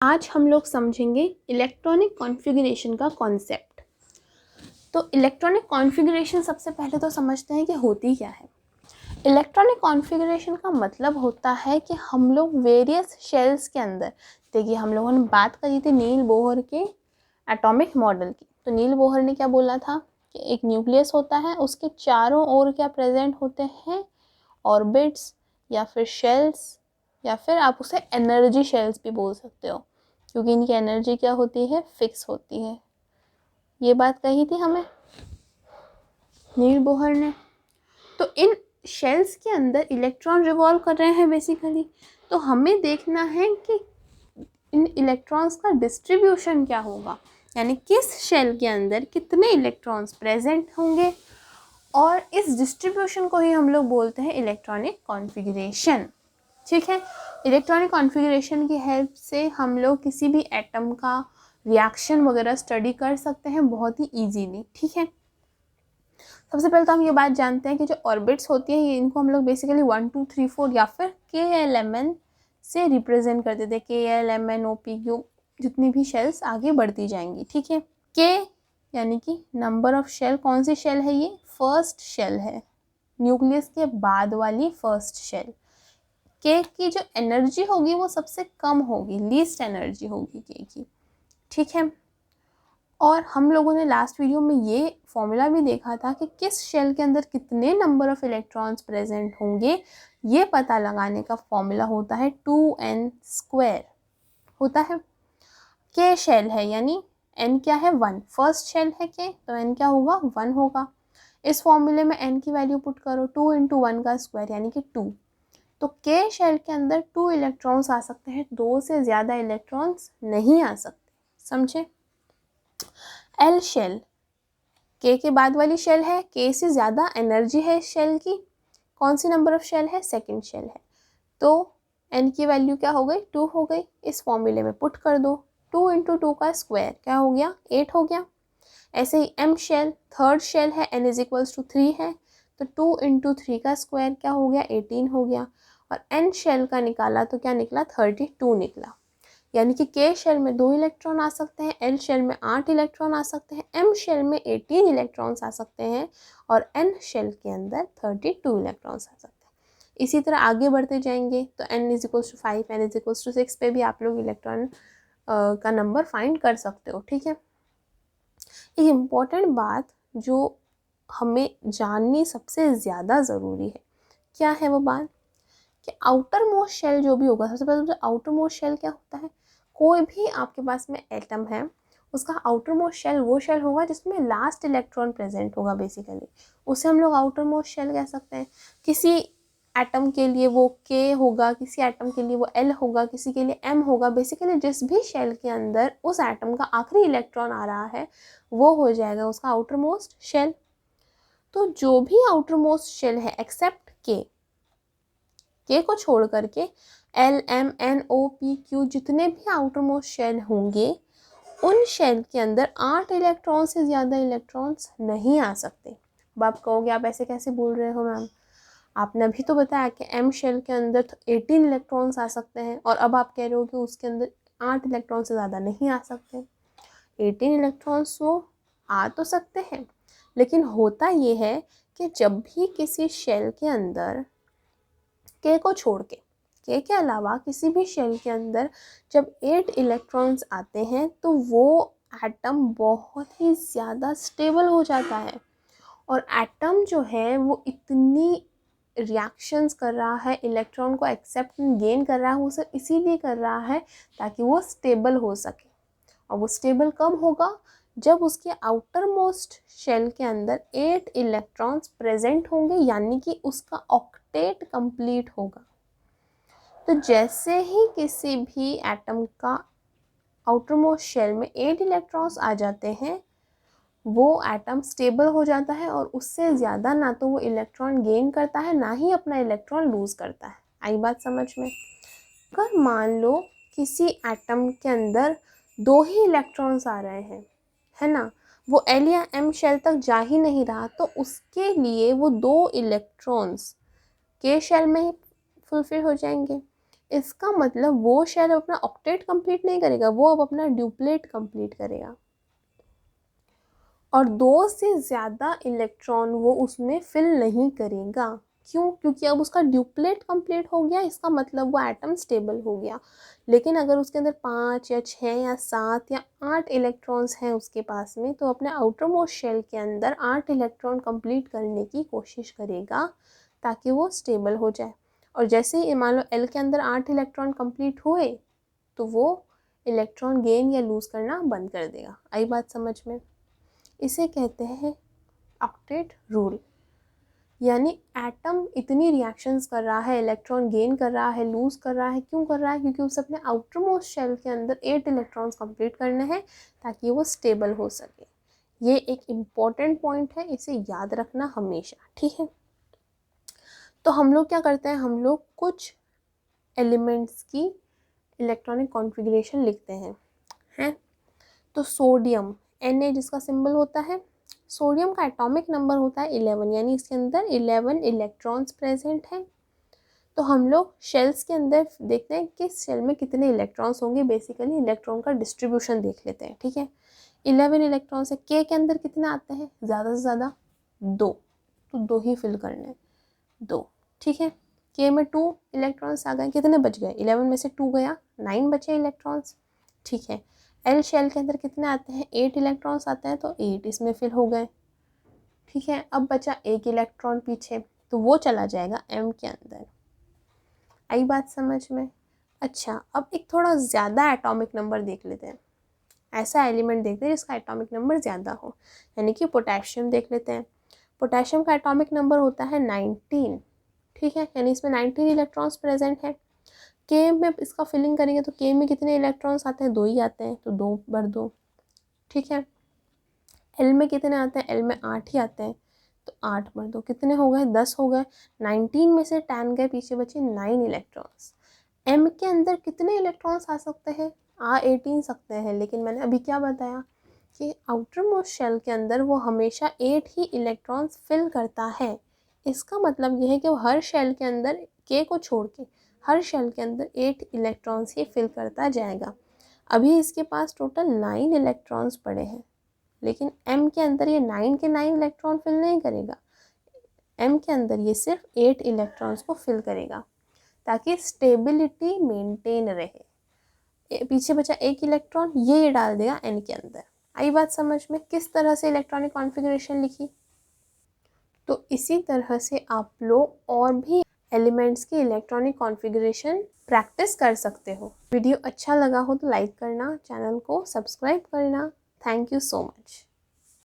आज हम लोग समझेंगे इलेक्ट्रॉनिक कॉन्फ़िगरेशन का कॉन्सेप्ट। तो इलेक्ट्रॉनिक कॉन्फ़िगरेशन सबसे पहले तो समझते हैं कि होती क्या है। इलेक्ट्रॉनिक कॉन्फ़िगरेशन का मतलब होता है कि हम लोग वेरियस शेल्स के अंदर, देखिए हम लोगों ने बात करी थी नील बोहर के एटॉमिक मॉडल की। तो नील बोहर ने क्या बोला था कि एक न्यूक्लियस होता है, उसके चारों ओर क्या प्रेजेंट होते हैं, ऑर्बिट्स या फिर शेल्स, या फिर आप उसे एनर्जी शेल्स भी बोल सकते हो, क्योंकि इनकी एनर्जी क्या होती है, फिक्स होती है। ये बात कही थी हमें नील बोहर ने। तो इन शेल्स के अंदर इलेक्ट्रॉन रिवॉल्व कर रहे हैं बेसिकली। तो हमें देखना है कि इन इलेक्ट्रॉन्स का डिस्ट्रीब्यूशन क्या होगा, यानी किस शेल के अंदर कितने इलेक्ट्रॉन्स प्रेजेंट होंगे, और इस डिस्ट्रीब्यूशन को ही हम लोग बोलते हैं इलेक्ट्रॉनिक कॉन्फ़िगरेशन। ठीक है, इलेक्ट्रॉनिक कॉन्फ़िगरेशन की हेल्प से हम लोग किसी भी एटम का रिएक्शन वगैरह स्टडी कर सकते हैं बहुत ही इजीली। ठीक है, सबसे पहले तो हम ये बात जानते हैं कि जो ऑर्बिट्स होती हैं, ये इनको हम लोग बेसिकली 1 2 3 4 या फिर KLMN से रिप्रेजेंट करते थे। KLMN OPQ, जितनी भी शेल्स आगे बढ़ती जाएंगी। ठीक है, के यानी कि नंबर ऑफ शेल। कौन सी शेल है ये, फर्स्ट शेल है, न्यूक्लियस के बाद वाली फर्स्ट शेल। के की जो एनर्जी होगी वो सबसे कम होगी, लीस्ट एनर्जी होगी के की। ठीक है, और हम लोगों ने लास्ट वीडियो में ये फॉर्मूला भी देखा था कि किस शेल के अंदर कितने नंबर ऑफ इलेक्ट्रॉन्स प्रेजेंट होंगे। ये पता लगाने का फॉर्मूला होता है 2n² होता है। के शेल है यानी n क्या है, 1। फर्स्ट शेल है के, तो n क्या होगा, 1 होगा। इस फॉर्मूले में n की वैल्यू पुट करो, 2 × 1 का स्क्वायर यानी कि 2। तो के शेल के अंदर 2 इलेक्ट्रॉन्स आ सकते हैं, 2 से ज़्यादा इलेक्ट्रॉन्स नहीं आ सकते। समझे। एल शेल के बाद वाली शेल है, के से ज़्यादा एनर्जी है इस शेल की। कौन सी नंबर ऑफ शेल है, सेकंड शेल है। तो एन की वैल्यू क्या हो गई, 2 हो गई। इस फॉर्मूले में पुट कर दो, 2 × 2 का स्क्वायर क्या हो गया, 8 हो गया। ऐसे ही एम शेल, थर्ड शेल है, n = 3 है, तो 2 × 3 का स्क्वायर क्या हो गया, 18 हो गया। और एन शेल का निकाला तो क्या निकला, 32 निकला। यानी कि के शेल में 2 इलेक्ट्रॉन आ सकते हैं, एल शेल में 8 इलेक्ट्रॉन आ सकते हैं, एम शेल में 18 इलेक्ट्रॉन्स आ सकते हैं, और एन शेल के अंदर 32 इलेक्ट्रॉन्स आ सकते हैं। इसी तरह आगे बढ़ते जाएंगे तो n = 5, n = 6 पे भी आप लोग इलेक्ट्रॉन का नंबर फाइंड कर सकते हो। ठीक है, एक इम्पॉर्टेंट बात जो हमें जाननी सबसे ज़्यादा ज़रूरी है, क्या है वो बात, कि आउटर मोस्ट शेल जो भी होगा, सबसे पहले तो आउटर मोस्ट शेल क्या होता है, कोई भी आपके पास में एटम है उसका आउटर मोस्ट शेल वो शेल होगा जिसमें लास्ट इलेक्ट्रॉन प्रेजेंट होगा बेसिकली, उसे हम लोग आउटर मोस्ट शेल कह सकते हैं। किसी एटम के लिए वो के होगा, किसी एटम के लिए वो एल होगा, किसी के लिए एम होगा। बेसिकली जिस भी शेल के अंदर उस एटम का आखिरी इलेक्ट्रॉन आ रहा है वो हो जाएगा उसका आउटर मोस्ट शेल। तो जो भी आउटर मोस्ट शेल है एक्सेप्ट के को छोड़ करके L M N O P Q, जितने भी आउटर मोस्ट शेल होंगे उन शेल के अंदर 8 इलेक्ट्रॉन से ज़्यादा इलेक्ट्रॉन्स नहीं आ सकते। अब आप कहोगे आप ऐसे कैसे बोल रहे हो मैम, आपने अभी तो बताया कि एम शेल के अंदर तो 18 इलेक्ट्रॉन्स आ सकते हैं, और अब आप कह रहे हो कि उसके अंदर 8 इलेक्ट्रॉन से ज़्यादा नहीं आ सकते। 18 इलेक्ट्रॉन्स वो आ तो सकते हैं, लेकिन होता ये है कि जब भी किसी शेल के अंदर के को छोड़ के अलावा किसी भी शेल के अंदर जब 8 इलेक्ट्रॉन्स आते हैं तो वो एटम बहुत ही ज़्यादा स्टेबल हो जाता है। और एटम जो है वो इतनी रिएक्शंस कर रहा है, इलेक्ट्रॉन को एक्सेप्ट गेन कर रहा है, वो सिर्फ इसीलिए कर रहा है ताकि वो स्टेबल हो सके। और वो स्टेबल कब होगा, जब उसके आउटर मोस्ट शेल के अंदर 8 इलेक्ट्रॉन्स प्रेजेंट होंगे, यानी कि उसका ऑक्टेट कंप्लीट होगा। तो जैसे ही किसी भी एटम का आउटर मोस्ट शेल में 8 इलेक्ट्रॉन्स आ जाते हैं वो एटम स्टेबल हो जाता है, और उससे ज़्यादा ना तो वो इलेक्ट्रॉन गेन करता है ना ही अपना इलेक्ट्रॉन लूज़ करता है। आई बात समझ में। अगर मान लो किसी एटम के अंदर 2 ही इलेक्ट्रॉन्स आ रहे हैं, है ना, वो एल या एम शेल तक जा ही नहीं रहा, तो उसके लिए वो 2 इलेक्ट्रॉन्स के शेल में ही फुलफिल हो जाएंगे। इसका मतलब वो शेल अपना ऑक्टेट कंप्लीट नहीं करेगा, वो अब अपना ड्यूप्लेट कंप्लीट करेगा और 2 से ज़्यादा इलेक्ट्रॉन वो उसमें फिल नहीं करेगा। क्यों? क्योंकि अब उसका ड्यूप्लेट कंप्लीट हो गया, इसका मतलब वो एटम स्टेबल हो गया। लेकिन अगर उसके अंदर 5 या 6 या 7 या 8 इलेक्ट्रॉन्स हैं उसके पास में, तो अपने आउटर मोस्ट शेल के अंदर 8 इलेक्ट्रॉन कंप्लीट करने की कोशिश करेगा ताकि वो स्टेबल हो जाए। और जैसे ही मान लो एल के अंदर 8 इलेक्ट्रॉन कंप्लीट हुए तो वो इलेक्ट्रॉन गेन या लूज़ करना बंद कर देगा। आई बात समझ में? इसे कहते हैं ऑक्टेट रूल। यानी एटम इतनी रिएक्शंस कर रहा है, इलेक्ट्रॉन गेन कर रहा है, लूज़ कर रहा है। क्यों कर रहा है? क्योंकि उसे अपने आउटर मोस्ट शेल के अंदर 8 इलेक्ट्रॉन्स कंप्लीट करने हैं ताकि वो स्टेबल हो सके। ये एक इम्पॉर्टेंट पॉइंट है, इसे याद रखना हमेशा, ठीक है। तो हम लोग क्या करते हैं, हम लोग कुछ एलिमेंट्स की इलेक्ट्रॉनिक कॉन्फ़िगरेशन लिखते हैं। तो सोडियम Na जिसका सिंबल होता है, सोडियम का एटॉमिक नंबर होता है 11, यानी इसके अंदर 11 इलेक्ट्रॉन्स प्रेजेंट हैं। तो हम लोग शेल्स के अंदर देखते हैं कि शेल में कितने इलेक्ट्रॉन्स होंगे। बेसिकली इलेक्ट्रॉन का डिस्ट्रीब्यूशन देख लेते हैं, ठीक है। 11 इलेक्ट्रॉन्स है। के अंदर कितने आते हैं? ज़्यादा से ज़्यादा 2, तो 2 ही फिल करने हैं, 2, ठीक है। के में 2 इलेक्ट्रॉन्स आ गए, कितने बच गए? 11 में से 2 गया, 9 बचे इलेक्ट्रॉन्स, ठीक है। एल शेल के अंदर कितने आते हैं? 8 इलेक्ट्रॉन्स आते हैं, तो 8 इसमें फिल हो गए, ठीक है। अब बचा 1 इलेक्ट्रॉन पीछे, तो वो चला जाएगा एम के अंदर। आई बात समझ में? अच्छा, अब एक थोड़ा ज़्यादा एटॉमिक नंबर देख लेते हैं। ऐसा एलिमेंट देखते हैं जिसका एटॉमिक नंबर ज़्यादा हो, यानी कि पोटेशियम देख लेते हैं। पोटेशियम का एटॉमिक नंबर होता है 19, ठीक है, यानी इसमें 19 इलेक्ट्रॉन्स प्रेजेंट है। के में इसका फिलिंग करेंगे तो के में कितने इलेक्ट्रॉन्स आते हैं? 2 ही आते हैं, तो 2 बर 2, ठीक है। एल में कितने आते हैं? एल में 8 ही आते हैं, तो 8 बर 2 कितने हो गए? 10 हो गए। 19 में से 10 गए, पीछे बचे 9 इलेक्ट्रॉन्स। एम के अंदर कितने इलेक्ट्रॉन्स आ सकते हैं? 18 सकते हैं, लेकिन मैंने अभी क्या बताया कि आउटर मोस्ट शेल के अंदर वो हमेशा 8 ही इलेक्ट्रॉन्स फिल करता है। इसका मतलब यह है कि वो हर शेल के अंदर के को छोड़ के हर शेल के अंदर 8 इलेक्ट्रॉन्स ही फिल करता जाएगा। अभी इसके पास टोटल 9 इलेक्ट्रॉन्स पड़े हैं, लेकिन एम के अंदर ये 9 के 9 इलेक्ट्रॉन फिल नहीं करेगा। एम के अंदर ये सिर्फ 8 इलेक्ट्रॉन्स को फिल करेगा ताकि स्टेबिलिटी मेंटेन रहे। पीछे बचा 1 इलेक्ट्रॉन, ये डाल देगा एन के अंदर। आई बात समझ में? किस तरह से इलेक्ट्रॉनिक कॉन्फ़िगरेशन लिखी? तो इसी तरह से आप लोग और भी एलिमेंट्स की इलेक्ट्रॉनिक कॉन्फ़िगरेशन प्रैक्टिस कर सकते हो। वीडियो अच्छा लगा हो तो लाइक करना, चैनल को सब्सक्राइब करना। Thank you so much.